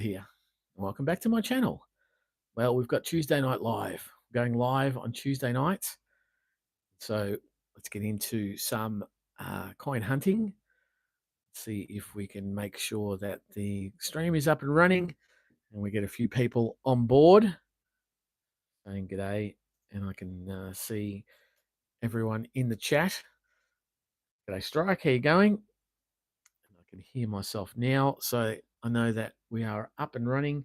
Here. Welcome back to my channel. Well, we've got Tuesday Night Live going live on Tuesday nights. So let's get into some coin hunting. See if we can make sure that the stream is up and running and we get a few people on board saying g'day, and I can see everyone in the chat. G'day Strike, how you going? And I can hear myself now, so I know that we are up and running.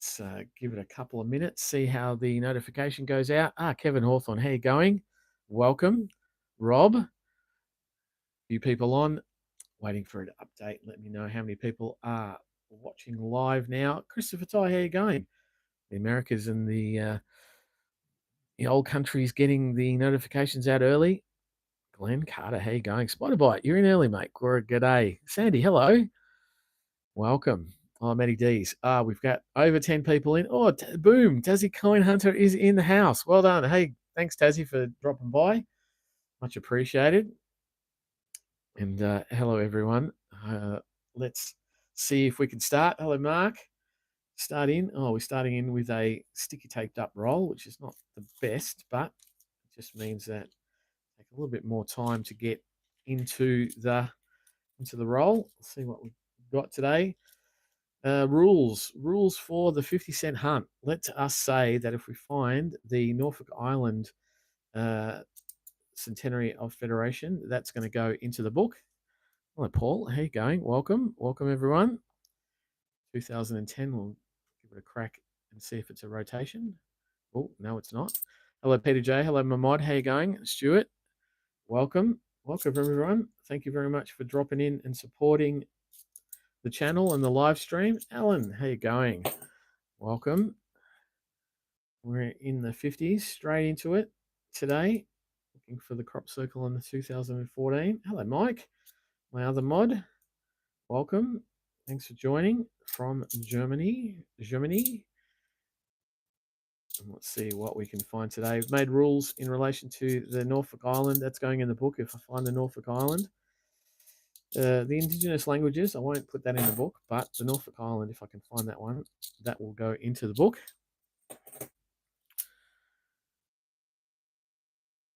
Let's give it a couple of minutes, see how the notification goes out. Kevin Hawthorne, how you going? Welcome. Rob, a few people on, waiting for it to update. Let me know how many people are watching live now. Christopher Ty, how you going? The Americas and the old countries getting the notifications out early. Glenn Carter, how you going? Spiderbite, you're in early, mate. G'day. Sandy, hello. Welcome. Oh, Matty D's. We've got over 10 people in. Oh, boom. Tassie Coin Hunter is in the house. Well done. Hey, thanks, Tassie, for dropping by. Much appreciated. And hello, everyone. Let's see if we can start. Hello, Mark. Start in. Oh, we're starting in with a sticky taped up roll, which is not the best, but it just means that take a little bit more time to get into the roll. Let's see what we've got today. Rules for the 50-cent hunt. Let us say that if we find the Norfolk Island Centenary of Federation, that's going to go into the book. Hello, Paul. How you going? Welcome, everyone. 2010. We'll give it a crack and see if it's a rotation. Oh, no, it's not. Hello, Peter J. Hello, Mahmod. How you going? Stuart, welcome, everyone. Thank you very much for dropping in and supporting the channel and the live stream. Alan, how you going? Welcome. We're in the 50s, straight into it today. Looking for the crop circle in the 2014. Hello, Mike, my other mod. Welcome. Thanks for joining from Germany. And let's see what we can find today. We've made rules in relation to the Norfolk Island. That's going in the book if I find the Norfolk Island. The indigenous languages, I won't put that in the book, but the Norfolk Island, if I can find that one, that will go into the book.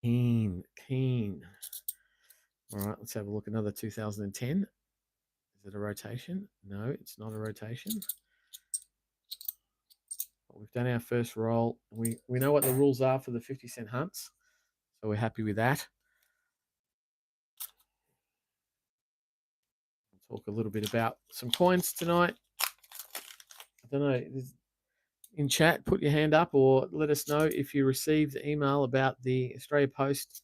Keen. All right, let's have a look. Another 2010. Is it a rotation? No, it's not a rotation. But we've done our first roll. We know what the rules are for the 50-cent hunts, so we're happy with that. We'll talk a little bit about some coins tonight. I don't know. In chat, put your hand up or let us know if you received the email about the Australia Post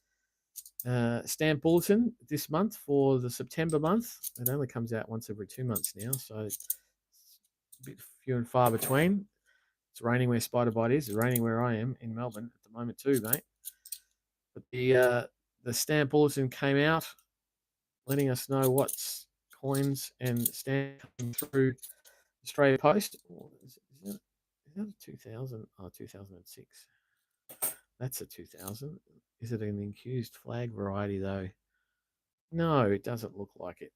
stamp bulletin this month for the September month. It only comes out once every 2 months now, so it's a bit few and far between. It's raining where Spiderbite is. It's raining where I am in Melbourne at the moment too, mate. But the stamp bulletin came out, letting us know what's coins and stamps coming through Australia Post. Is that a 2000? Oh, 2006. That's a 2000. Is it an infused flag variety though? No, it doesn't look like it.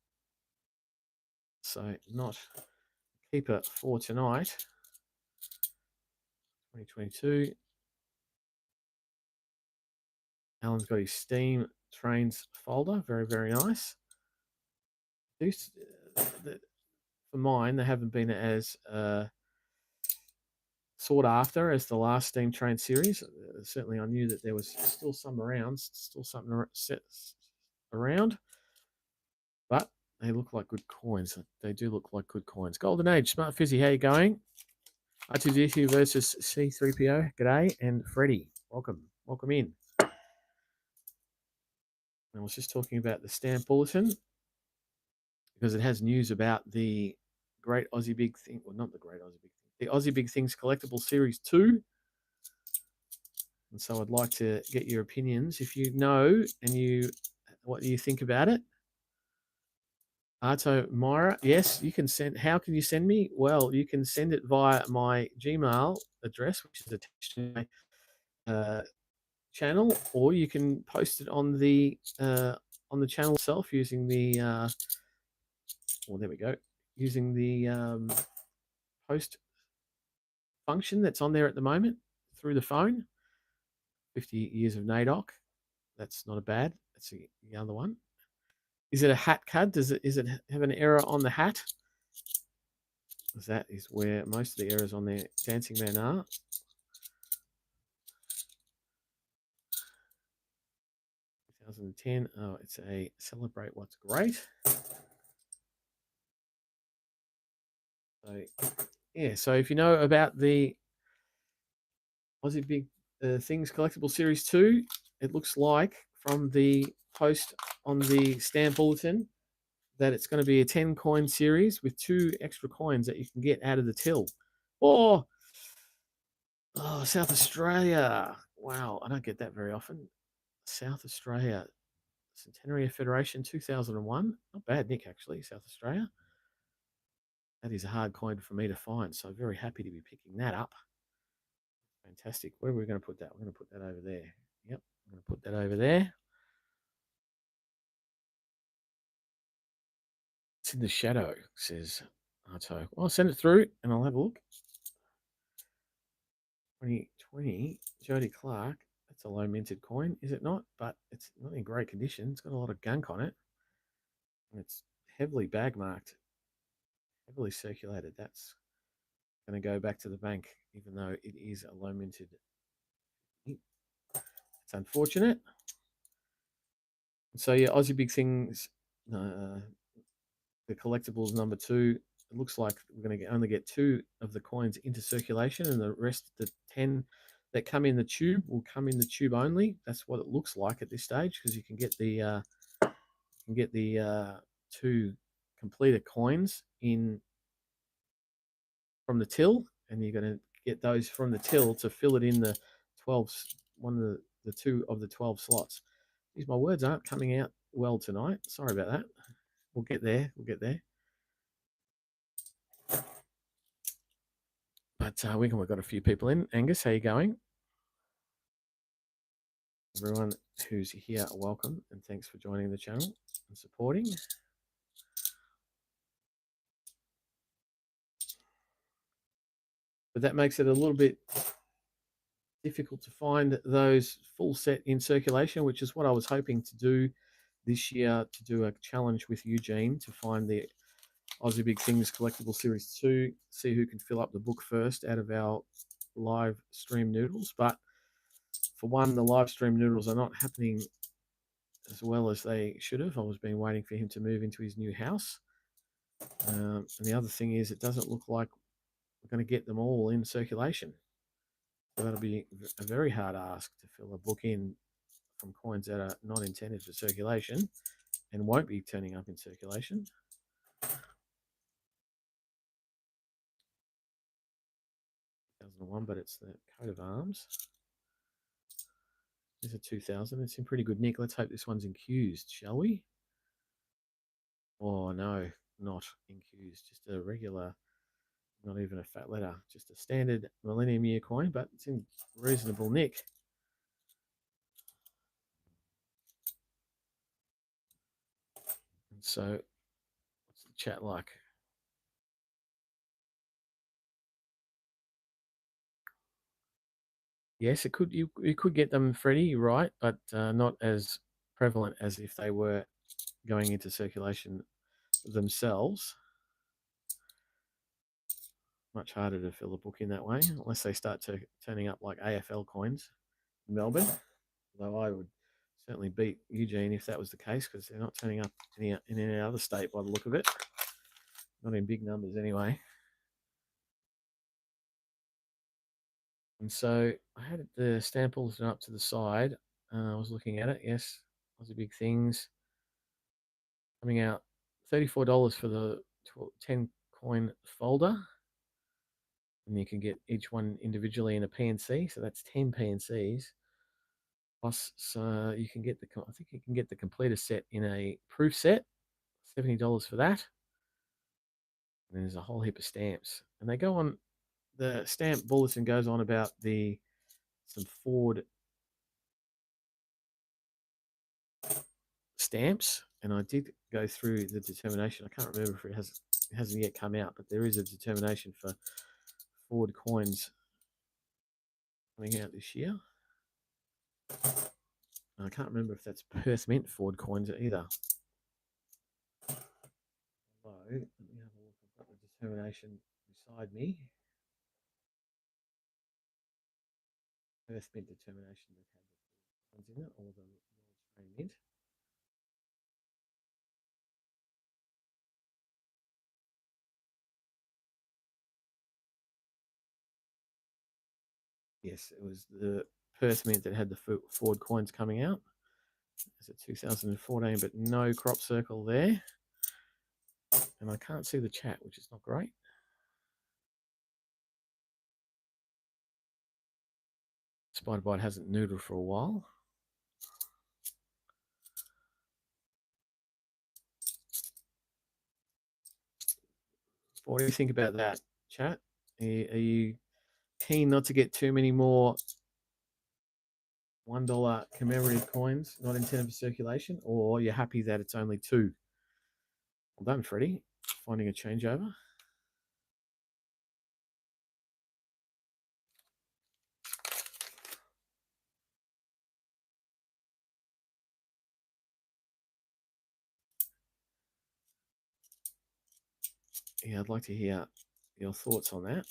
So not keeper for tonight. 2022. Alan's got his Steam Trains folder. Very, very nice. For mine, they haven't been as sought after as the last Steam Train series. Certainly, I knew that there was still some around, still something around, but they look like good coins. They do look like good coins. Golden Age, Smart Fizzy, how you going? R2D2 versus C3PO, g'day, and Freddie, welcome in. I was just talking about the stamp bulletin because it has news about the Great Aussie Big Thing, well, not the Great Aussie Big Thing, the Aussie Big Things Collectible Series 2. And so I'd like to get your opinions. If you know and what do you think about it? Arto Myra, yes, you can send. How can you send me? Well, you can send it via my Gmail address, which is attached to my channel, or you can post it on the channel itself using the well, there we go, using the post function that's on there at the moment through the phone. 50 years of NAIDOC. That's not a bad. That's the other one. Is it a hat card? Is it have an error on the hat? Because that is where most of the errors on their Dancing Man are. Oh, it's a Celebrate What's Great. So, yeah, so if you know about the Aussie Big Things Collectible Series 2, it looks like from the post on the stamp bulletin that it's going to be a 10 coin series with 2 extra coins that you can get out of the till. Oh, South Australia. Wow, I don't get that very often. South Australia. Centenary of Federation 2001. Not bad, Nick, actually, South Australia. That is a hard coin for me to find, so very happy to be picking that up. Fantastic. Where are we going to put that? We're going to put that over there. Yep, I'm going to put that over there. It's in the shadow, says Arto. Well, I'll send it through and I'll have a look. 2020, Jody Clark. That's a low minted coin, is it not? But it's not in great condition. It's got a lot of gunk on it. And it's heavily bag marked, heavily circulated. That's going to go back to the bank, even though it is a low minted. It's unfortunate. So yeah, Aussie Big Things, the collectibles number 2. It looks like we're going to only get 2 of the coins into circulation, and the rest, the 10 that come in the tube, will come in the tube only. That's what it looks like at this stage, because you can get the 2 completed coins in from the till, and you're going to get those from the till to fill it in the 12, one of the 2 of the 12 slots. These my words aren't coming out well tonight. Sorry about that. We'll get there. We'll get there. But we've got a few people in. Angus, how you going? Everyone who's here, welcome, and thanks for joining the channel and supporting. But that makes it a little bit difficult to find those full set in circulation, which is what I was hoping to do this year, to do a challenge with Eugene to find the Aussie Big Things Collectible Series 2, see who can fill up the book first out of our live stream noodles. But for one, the live stream noodles are not happening as well as they should have. I was been waiting for him to move into his new house. And the other thing is, it doesn't look like we're going to get them all in circulation. So that'll be a very hard ask to fill a book in from coins that are not intended for circulation and won't be turning up in circulation. 2001, but it's the coat of arms. There's a 2000. It's in pretty good nick. Let's hope this one's incused, shall we? Oh, no, not incused. Just a regular, not even a fat letter. Just a standard Millennium Year coin, but it's in reasonable nick. And so, what's the chat like? Yes, it could. You could get them, Freddie. You're right, but not as prevalent as if they were going into circulation themselves. Much harder to fill a book in that way, unless they start turning up like AFL coins in Melbourne. Though I would certainly beat Eugene if that was the case, because they're not turning up in any other state by the look of it. Not in big numbers anyway. And so I had the stamp bulletin up to the side. I was looking at it. Yes, Aussie Big Things coming out. $34 for the 10 coin folder. And you can get each one individually in a PNC. So that's 10 PNCs. Plus, you can get I think you can get the completer set in a proof set. $70 for that. And there's a whole heap of stamps. And they go on, the stamp bulletin goes on about some Ford stamps. And I did go through the determination. I can't remember if it hasn't yet come out, but there is a determination for Ford coins coming out this year. I can't remember if that's Perth Mint Ford coins either. So let me have a look. I've got the determination beside me. Perth Mint determination that had the coins in it, or the Royal Australian Mint. Yes, it was the Perth Mint that had the Ford coins coming out. It's a 2014, but no crop circle there. And I can't see the chat, which is not great. Spider Bite hasn't noodled for a while. What do you think about that, chat? Are you keen not to get too many more $1 commemorative coins not intended for circulation, or you're happy that it's only 2? Well done, Freddie. Finding a changeover. Yeah, I'd like to hear your thoughts on that.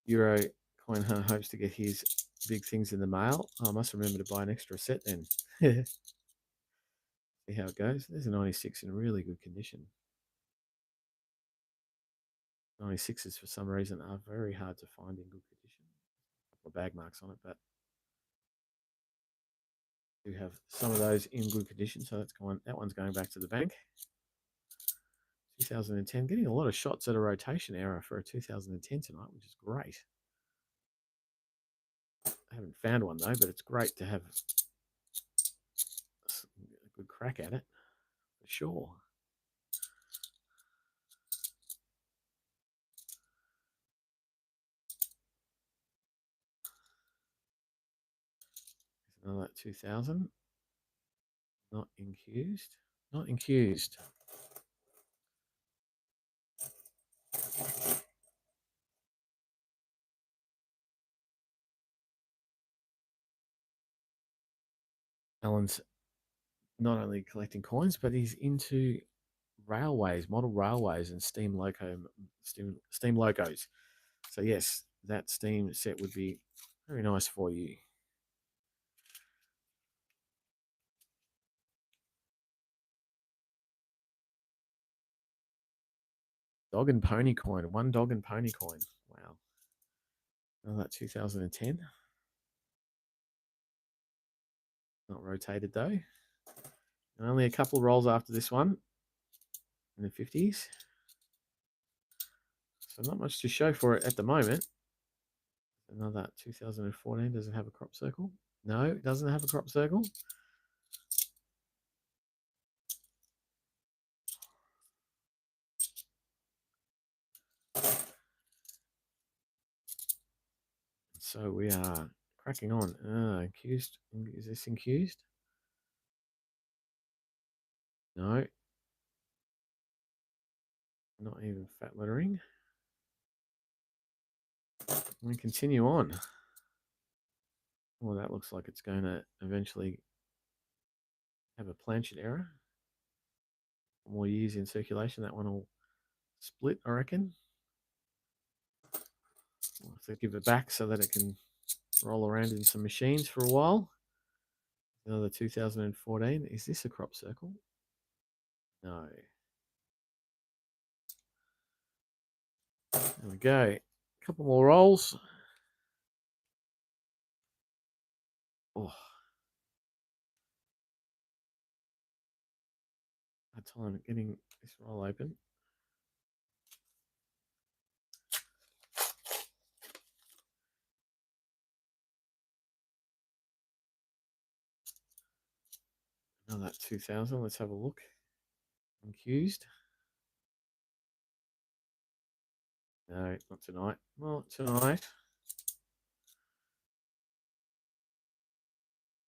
Euro Coin Hunter hopes to get his big things in the mail. Oh, I must remember to buy an extra set then. See how it goes. There's a 96 in really good condition. 96s for some reason are very hard to find in good condition. A couple of bag marks on it, but do have some of those in good condition. So that one's going back to the bank. 2010, getting a lot of shots at a rotation error for a 2010 tonight, which is great. I haven't found one though, but it's great to have a good crack at it for sure. There's another 2000. Not incused. Not incused. Alan's not only collecting coins, but he's into railways, model railways, and steam locos. So yes, that steam set would be very nice for you. Dog and pony coin, one dog and pony coin. Wow. Oh, that 2010. Not rotated though. And only a couple of rolls after this one in the 50s. So not much to show for it at the moment. Another 2014 doesn't have a crop circle. No, it doesn't have a crop circle. So we are cracking on. Incused. Is this incused? No. Not even fat lettering. We continue on. Well, that looks like it's going to eventually have a planchet error. More years in circulation. That one will split, I reckon. We'll have to give it back so that it can roll around in some machines for a while. Another 2014. Is this a crop circle? No. There we go. A couple more rolls. Oh. Hard time getting this roll open. Another 2000. Let's have a look. Infused. No, not tonight. Well, tonight.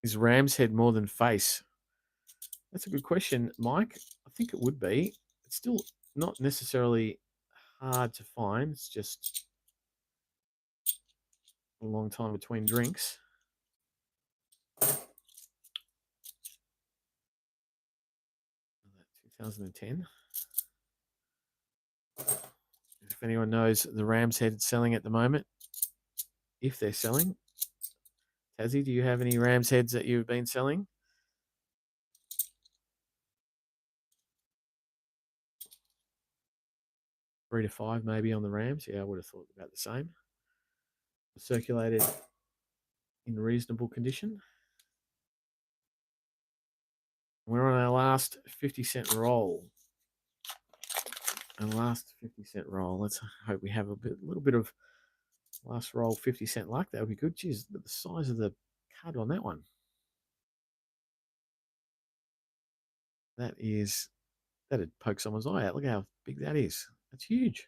Is ram's head more than face? That's a good question, Mike. I think it would be. It's still not necessarily hard to find. It's just a long time between drinks. 2010. If anyone knows the ram's head selling at the moment, if they're selling. Tassie, do you have any ram's heads that you've been selling? 3 to 5 maybe on the rams. Yeah, I would have thought about the same. Circulated in reasonable condition. We're on our last 50-cent roll. Our last 50-cent roll. Let's hope we have a little bit of last roll 50-cent luck. That would be good. Geez, the size of the card on that one. That'd poke someone's eye out. Look how big that is. That's huge.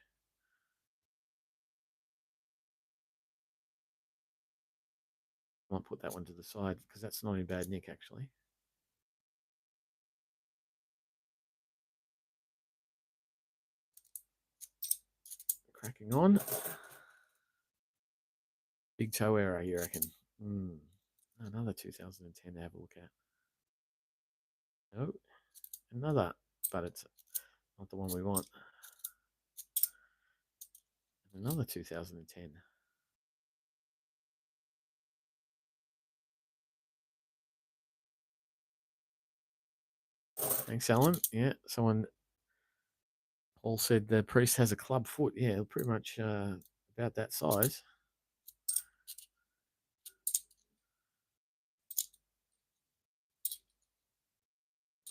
I might put that one to the side because that's not in bad nick, actually. Cracking on. Big toe error, you reckon? Another 2010 to have a look at. No, another, but it's not the one we want. Another 2010. Thanks, Alan. Yeah, Paul said the priest has a club foot. Yeah, pretty much about that size.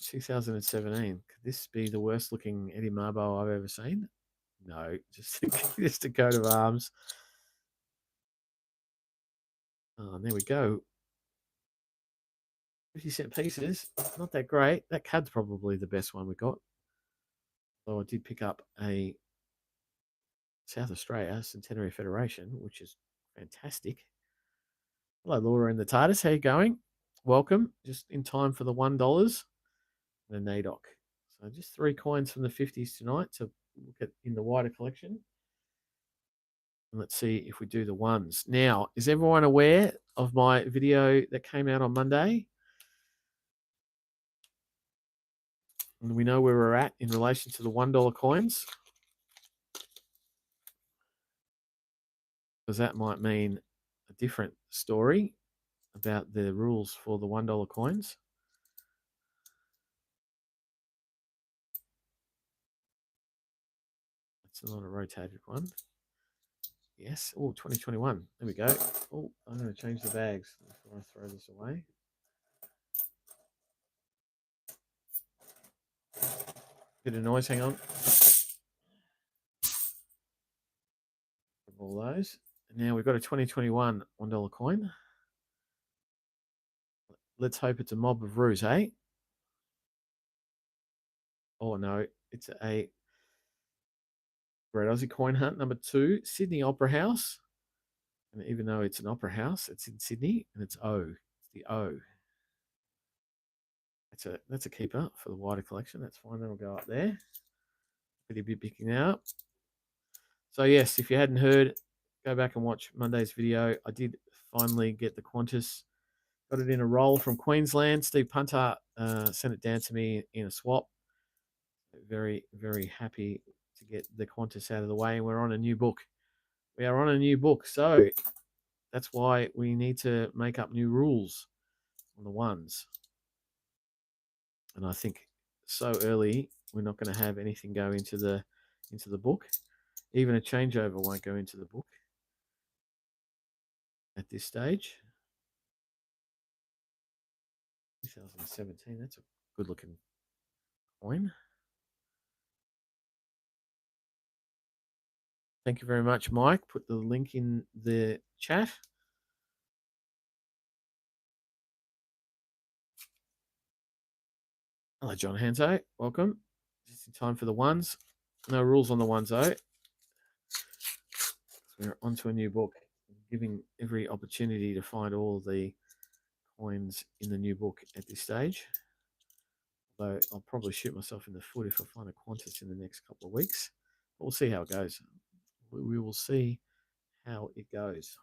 $2017. Could this be the worst looking Eddie Marbo I've ever seen? No, just a coat of arms. Oh, and there we go. 50-cent pieces. Not that great. That card's probably the best one we got. Though I did pick up a South Australia Centenary Federation, which is fantastic. Hello, Laura and the TARDIS. How you going? Welcome. Just in time for the $1 and a NAIDOC. So just 3 coins from the 50s tonight to look at in the wider collection. And let's see if we do the ones. Now, is everyone aware of my video that came out on Monday? And we know where we're at in relation to the $1 coins. Because that might mean a different story about the rules for the $1 coins. It's not a rotated one. Yes. Oh, 2021. There we go. Oh, I'm going to change the bags before I throw this away. Bit of noise. Hang on. All those. And now we've got a 2021 $1 coin. Let's hope it's a mob of roos, eh? Oh, no. It's a Great Aussie Coin Hunt number 2, Sydney Opera House. And even though it's an opera house, it's in Sydney and it's O. It's the O. That's a keeper for the wider collection. That's fine. That'll go up there. Pretty bit picking out. So yes, if you hadn't heard, go back and watch Monday's video. I did finally get the Qantas. Got it in a roll from Queensland. Steve Punter sent it down to me in a swap. Very, very happy to get the Qantas out of the way. We're on a new book. We are on a new book. So that's why we need to make up new rules on the ones. And I think so early, we're not going to have anything go into the book. Even a changeover won't go into the book at this stage. 2017, that's a good looking coin. Thank you very much, Mike. Put the link in the chat. Hello, John Hanzo. Welcome. Just in time for the ones. No rules on the ones, though. We're onto a new book, giving every opportunity to find all the coins in the new book at this stage. Although I'll probably shoot myself in the foot if I find a Qantas in the next couple of weeks. But we'll see how it goes. We will see how it goes.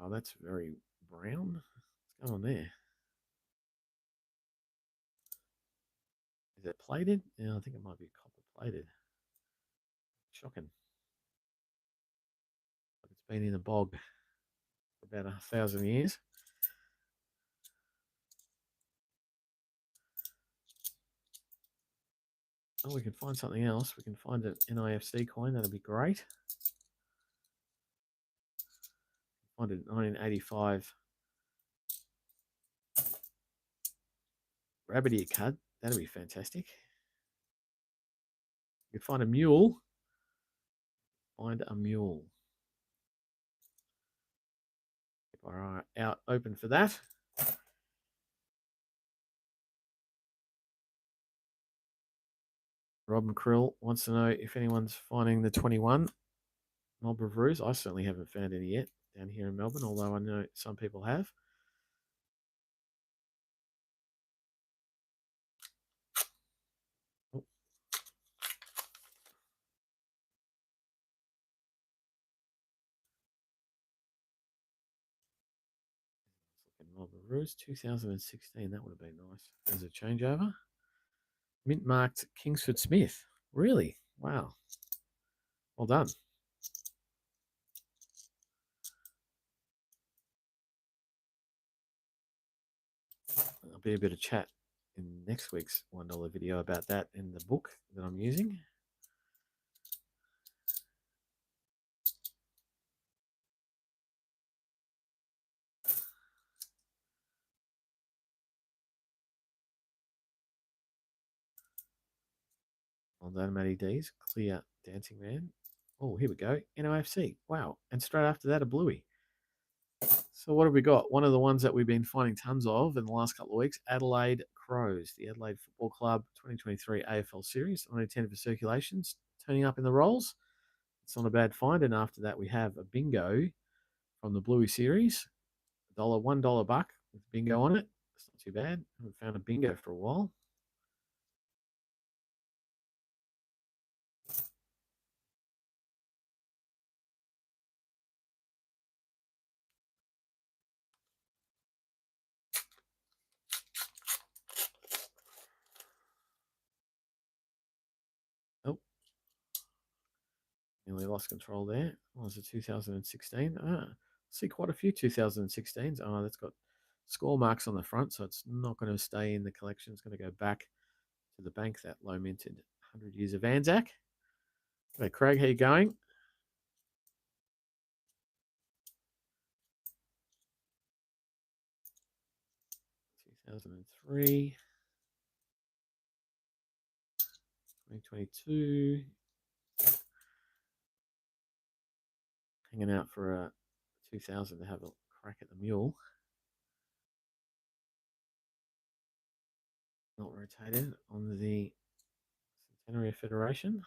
Oh, that's very brown. What's going on there? Is it plated? Yeah, I think it might be copper plated. Shocking. It's been in the bog for about 1,000 years. Oh, we can find something else. We can find an NIFC coin. That'll be great. Find a 1985 rabbit ear card. That'll be fantastic. You find a mule. Find a mule. Keep our eye out open for that. Robin Krill wants to know if anyone's finding the 21 mob reviews. I certainly haven't found any yet down here in Melbourne, although I know some people have. Oh. Mob reviews 2016. That would have been nice as a changeover. Mint marked Kingsford Smith. Really? Wow. Well done. There'll be a bit of chat in next week's $1 video about that in the book that I'm using. Well done, Matty D's. Clear Dancing Man. Oh, here we go. NOFC. Wow. And straight after that, a Bluey. So what have we got? One of the ones that we've been finding tons of in the last couple of weeks, Adelaide Crows, the Adelaide Football Club 2023 AFL Series, only 10 for circulations, turning up in the rolls. It's not a bad find. And after that, we have a bingo from the Bluey Series, $1 buck with bingo on it. It's not too bad. I haven't found a bingo for a while. Oh, nearly lost control there. What was it, 2016? See quite a few 2016s. Oh, that's got score marks on the front, so it's not going to stay in the collection. It's going to go back to the bank, that low minted 100 years of Anzac. Hey, Craig, how you going? 2003, 2022. Hanging out for a 2000 to have a crack at the mule. Not rotated on the Centenary Federation.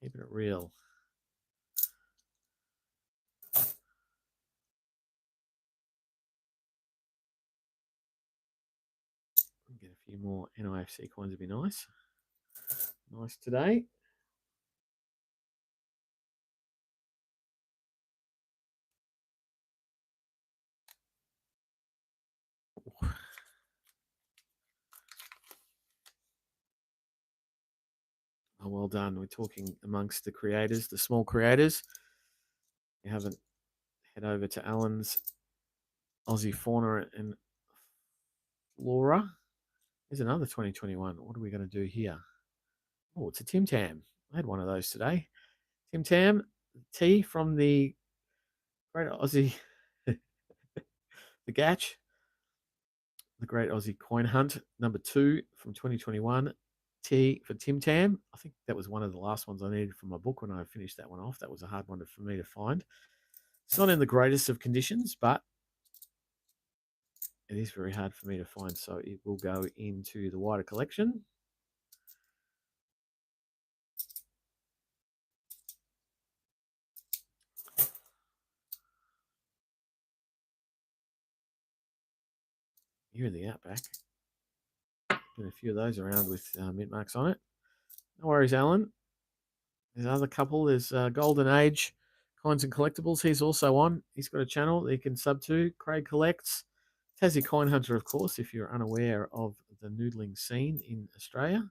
Keeping it real. Get a few more NIFC coins would be nice. Nice today. Oh, well done. We're talking amongst the creators, the small creators. If you haven't, head over to Alan's Aussie Fauna and Flora. There's another 2021. What are we going to do here? Oh, it's a Tim Tam. I had one of those today. Tim Tam tea from the Great Aussie, the Gatch, the Great Aussie Coin Hunt, number 2 from 2021. Tea for Tim Tam. I think that was one of the last ones I needed for my book when I finished that one off. That was a hard one for me to find. It's not in the greatest of conditions, but it is very hard for me to find, so it will go into the wider collection. Here in the Outback. Been a few of those around with mint marks on it. No worries, Alan. There's another couple. There's Golden Age Coins and Collectibles. He's also on. He's got a channel that you can sub to. Craig Collects. Tassie Coin Hunter, of course, if you're unaware of the noodling scene in Australia.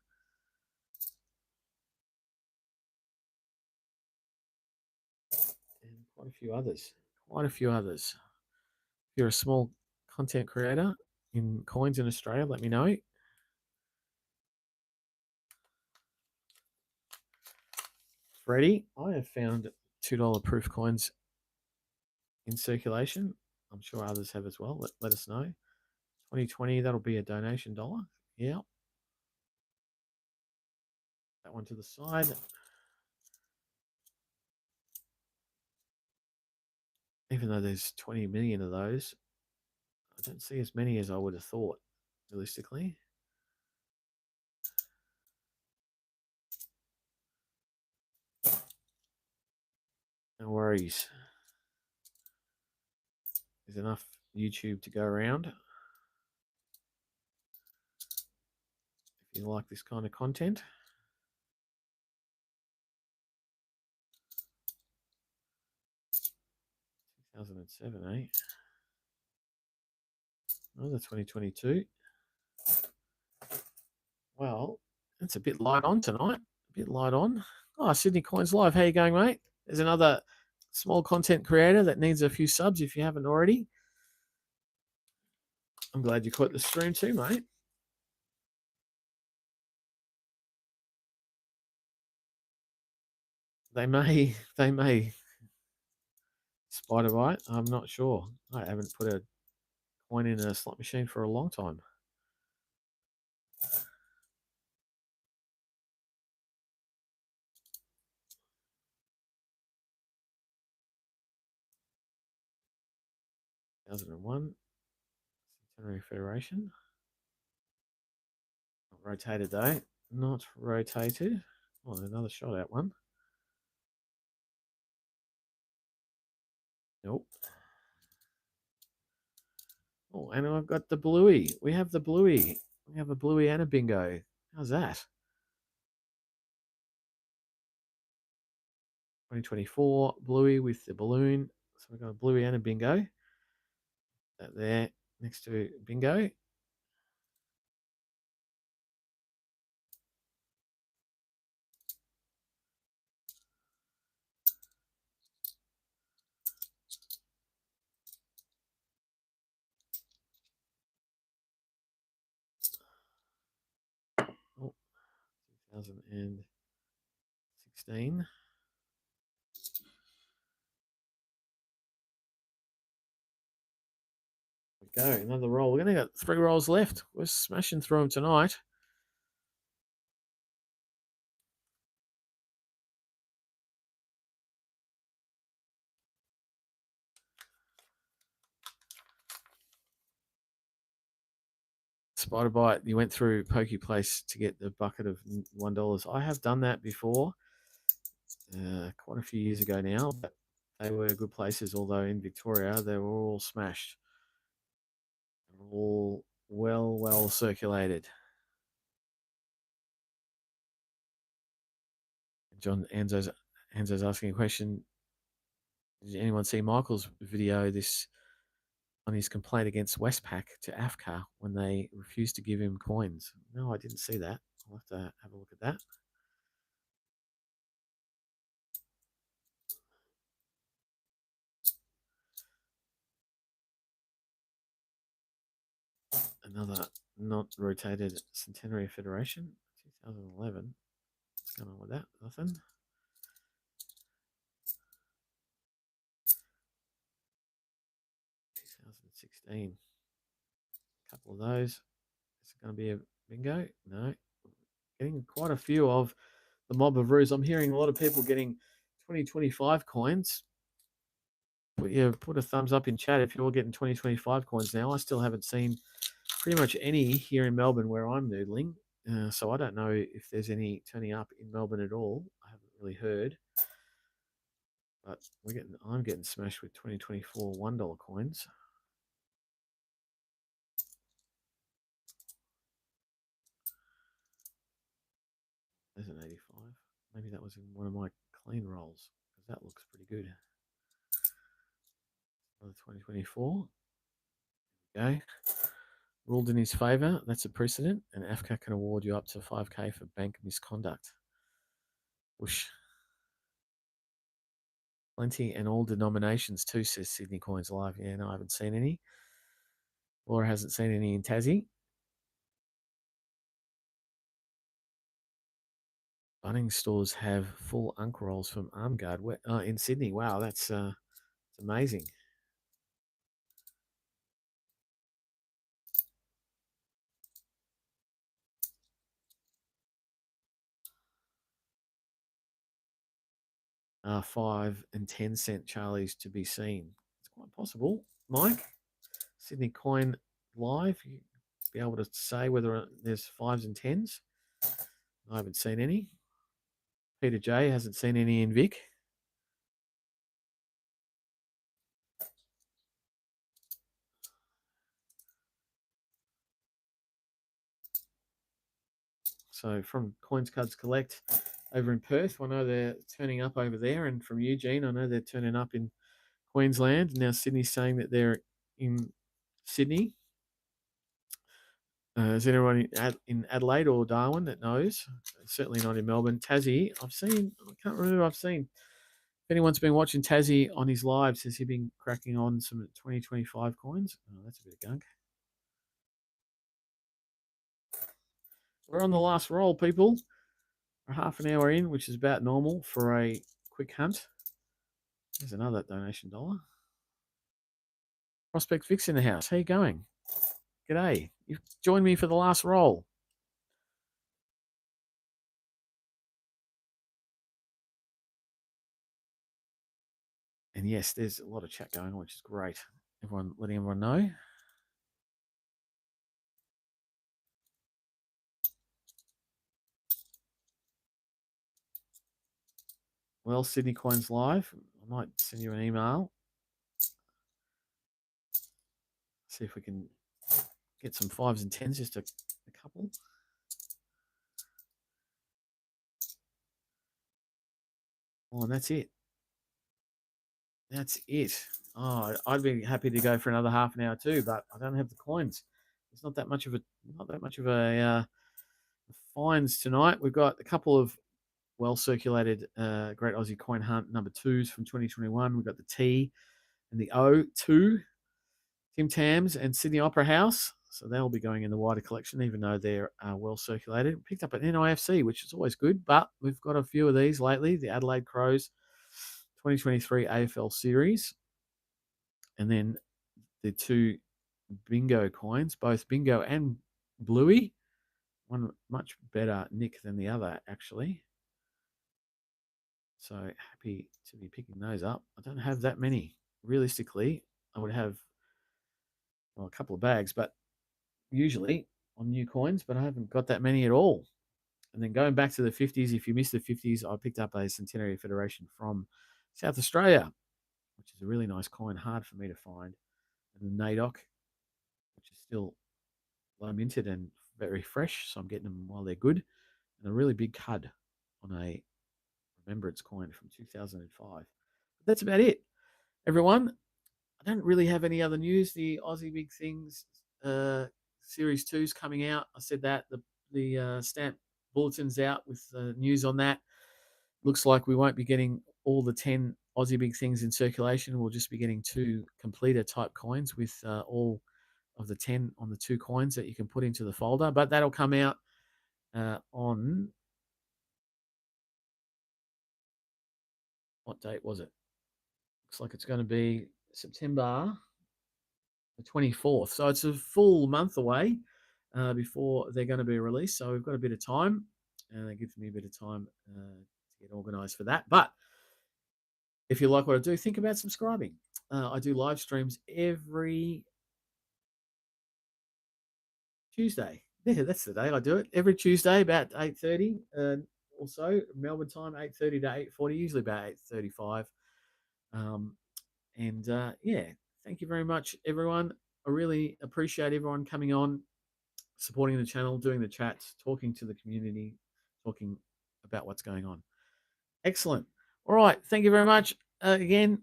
And quite a few others. Quite a few others. If you're a small content creator in coins in Australia, let me know. Freddie, I have found $2 proof coins in circulation. I'm sure others have as well. Let us know. 2020, that'll be a donation dollar. Yeah. That one to the side. Even though there's 20 million of those, I don't see as many as I would have thought, realistically. No worries. There's enough YouTube to go around. If you like this kind of content. 2007, eh? Another 2022. Well, it's a bit light on tonight. A bit light on. Oh, Sydney Coins Live. How you going, mate? There's another small content creator that needs a few subs if you haven't already. I'm glad you caught the stream too, mate. They may spider bite. I'm not sure. I haven't put a coin in a slot machine for a long time. (2001) Centenary Federation. Not rotated though. Not rotated. Oh, another shot at one. Nope. Oh, and I've got the bluey. We have the bluey. We have a bluey and a bingo. How's that? 2024 bluey with the balloon. So we've got a bluey and a bingo. That there next to bingo. Oh, 2016. Go, another roll. We're going to get 3 rolls left. We're smashing through them tonight. Spider Bite, you went through Pokey Place to get the bucket of $1. I have done that before, quite a few years ago now, but they were good places, although in Victoria they were all smashed. They were all well circulated. John Anzo's asking a question. Did anyone see Michael's video on his complaint against Westpac to AFCA when they refused to give him coins? No, I didn't see that. I'll have to have a look at that. Another not rotated Centenary Federation, 2011. What's going on with that? Nothing. 2016. A couple of those. Is it going to be a bingo? No. Getting quite a few of the mob of roos. I'm hearing a lot of people getting 2025 coins. put a thumbs up in chat if you're getting 2025 coins now. I still haven't seen pretty much any here in Melbourne where I'm noodling. So I don't know if there's any turning up in Melbourne at all. I haven't really heard. But I'm getting smashed with 2024 $1 coins. There's an 85. Maybe that was in one of my clean rolls because that looks pretty good. Another 2024. Okay. Ruled in his favour. That's a precedent. And AFCA can award you up to 5K for bank misconduct. Whoosh. Plenty and all denominations too, says Sydney Coins Live. Yeah, no, I haven't seen any. Laura hasn't seen any in Tassie. Bunnings stores have full unk rolls from Armguard in Sydney. Wow, that's amazing. $5 and 10 cent Charlies to be seen. It's quite possible. Mike, Sydney Coin Live, you be able to say whether there's 5s and 10s. I haven't seen any. Peter J hasn't seen any in Vic. So from Coins Cards Collect over in Perth, I know they're turning up over there, and from Eugene, I know they're turning up in Queensland. Now Sydney's saying that they're in Sydney. Is anyone in Adelaide or Darwin that knows? Certainly not in Melbourne. Tassie, I can't remember I've seen. If anyone's been watching Tassie on his lives, has he been cracking on some 2025 coins? Oh, that's a bit of gunk. We're on the last roll, people. We're half an hour in, which is about normal for a quick hunt. There's another donation dollar. Prospect Fix in the house. How you going? G'day. You've joined me for the last roll. And yes, there's a lot of chat going on, which is great. Letting everyone know. Well, Sydney Coins Live. I might send you an email. See if we can get some 5s and 10s, just a couple. Oh, and that's it. That's it. Oh, I'd be happy to go for another half an hour too, but I don't have the coins. It's not that much of a finds tonight. We've got a couple of well circulated Great Aussie Coin Hunt number 2s from 2021. We've got the T and the O2, Tim Tams and Sydney Opera House. So they'll be going in the wider collection, even though they're well circulated. Picked up an NIFC, which is always good, but we've got a few of these lately. The Adelaide Crows 2023 AFL Series. And then the 2 bingo coins, both bingo and bluey. One much better nick than the other, actually. So happy to be picking those up. I don't have that many. Realistically, I would have a couple of bags, but usually on new coins, but I haven't got that many at all. And then going back to the 50s, if you missed the 50s, I picked up a Centenary Federation from South Australia, which is a really nice coin, hard for me to find. And the NAIDOC, which is still low minted and very fresh, so I'm getting them while they're good. And a really big cud on a remembrance coin from 2005. But that's about it, everyone. I don't really have any other news. The Aussie Big Things Series 2 is coming out. I said that. The stamp bulletin's out with news on that. Looks like we won't be getting all the 10 Aussie Big Things in circulation. We'll just be getting 2 completer type coins with all of the 10 on the 2 coins that you can put into the folder. But that'll come out on... What date was it? Looks like it's going to be September the 24th. So it's a full month away before they're going to be released. So we've got a bit of time, and it gives me a bit of time to get organised for that. But if you like what I do, think about subscribing. I do live streams every Tuesday. Yeah, that's the day I do it. Every Tuesday about 8:30, or so, Melbourne time, 8:30 to 8:40, usually about 8:35. Um, yeah, thank you very much, everyone. I really appreciate everyone coming on, supporting the channel, doing the chats, talking to the community, talking about what's going on. Excellent. All right. Thank you very much. Again,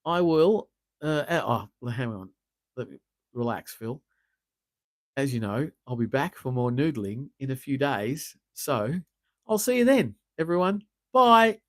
I will. Hang on. Let me relax, Phil. As you know, I'll be back for more noodling in a few days. So I'll see you then, everyone. Bye.